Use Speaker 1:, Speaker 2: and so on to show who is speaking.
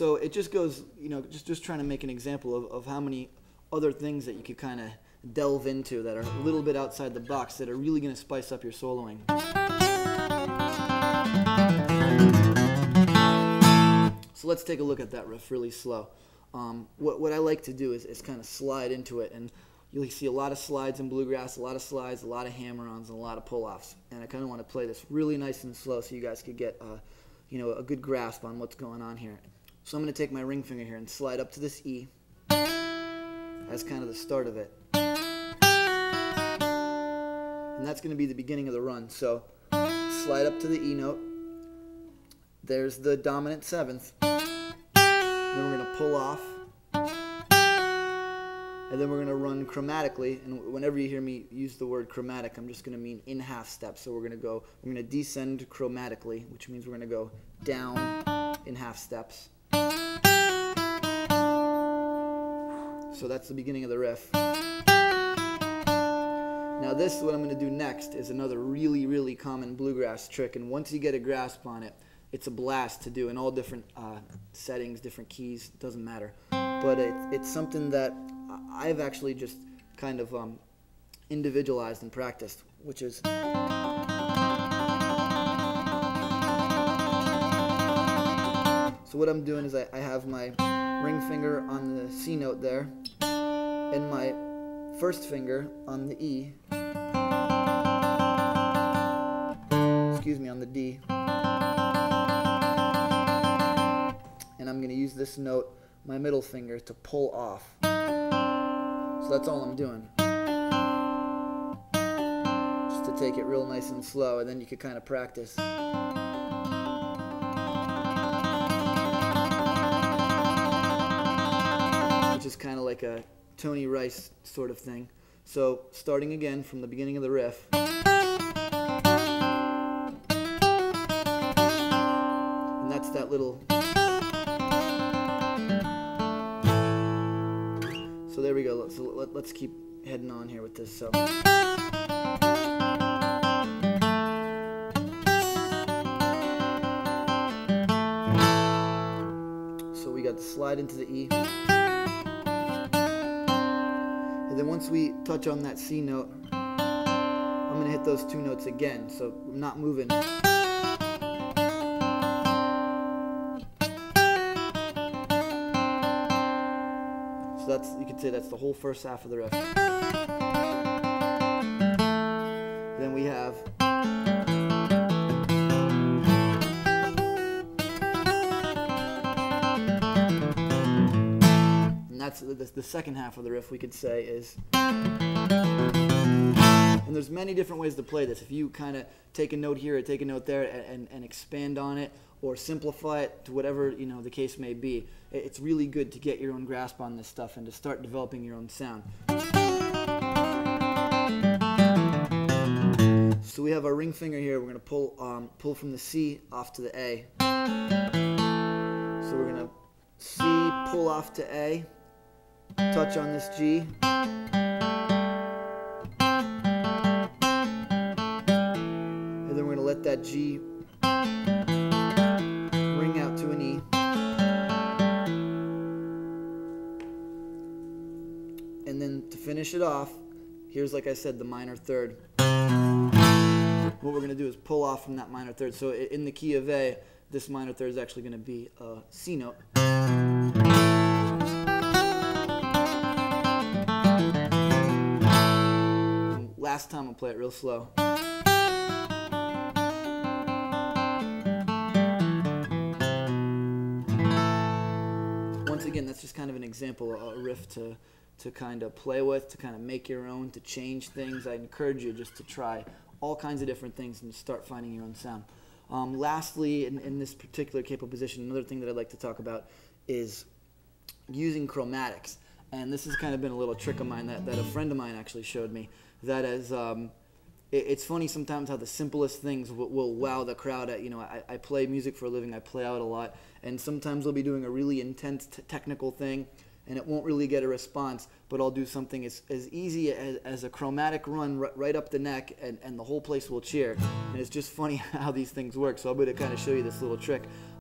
Speaker 1: So it just goes, just trying to make an example of how many other things that you could kind of delve into that are a little bit outside the box that are really going to spice up your soloing. So let's take a look at that riff really slow. What I like to do is kind of slide into it, and you'll see a lot of slides in bluegrass, a lot of slides, a lot of hammer-ons, and a lot of pull-offs. And I kind of want to play this really nice and slow so you guys could get a good grasp on what's going on here. So I'm going to take my ring finger here and slide up to this E as kind of the start of it. And that's going to be the beginning of the run. So slide up to the E note. There's the dominant seventh. Then we're going to pull off. And then we're going to run chromatically. And whenever you hear me use the word chromatic, I'm just going to mean in half steps. So we're going to descend chromatically, which means we're going to go down in half steps. So that's the beginning of the riff. Now this, what I'm going to do next, is another really, really common bluegrass trick. And once you get a grasp on it, it's a blast to do in all different settings, different keys, doesn't matter. But it's something that I've actually just kind of individualized and practiced, which is... So what I'm doing is I have my ring finger on the C note there, and my first finger on the E, on the D, and I'm going to use this note, my middle finger, to pull off. So that's all I'm doing. Just to take it real nice and slow, and then you could kind of practice. Which is kind of like a Tony Rice sort of thing. So starting again from the beginning of the riff. And that's that little... So there we go. Let's keep heading on here with this. So we got the slide into the E. And then once we touch on that C note, I'm going to hit those two notes again, so I'm not moving. So that's, you could say that's the whole first half of the riff. Then we have... That's the second half of the riff, we could say, is... And there's many different ways to play this. If you kind of take a note here or take a note there and expand on it or simplify it to whatever the case may be, it's really good to get your own grasp on this stuff and to start developing your own sound. So we have our ring finger here. We're going to pull from the C off to the A. So we're going to C, pull off to A. Touch on this G, and then we're going to let that G ring out to an E, and then to finish it off, here's, like I said, the minor third. What we're going to do is pull off from that minor third. So in the key of A, this minor third is actually going to be a C note. Last time I'll play it real slow. Once again, that's just kind of an example, a riff to kind of play with, to kind of make your own, to change things. I encourage you just to try all kinds of different things and start finding your own sound. Lastly, in this particular capo position, another thing that I'd like to talk about is using chromatics. And this has kind of been a little trick of mine that a friend of mine actually showed me. That is, it's funny sometimes how the simplest things will wow the crowd. I play music for a living. I play out a lot, and sometimes I'll be doing a really intense technical thing, and it won't really get a response. But I'll do something as easy as a chromatic run right up the neck, and the whole place will cheer. And it's just funny how these things work. So I'm going to kind of show you this little trick.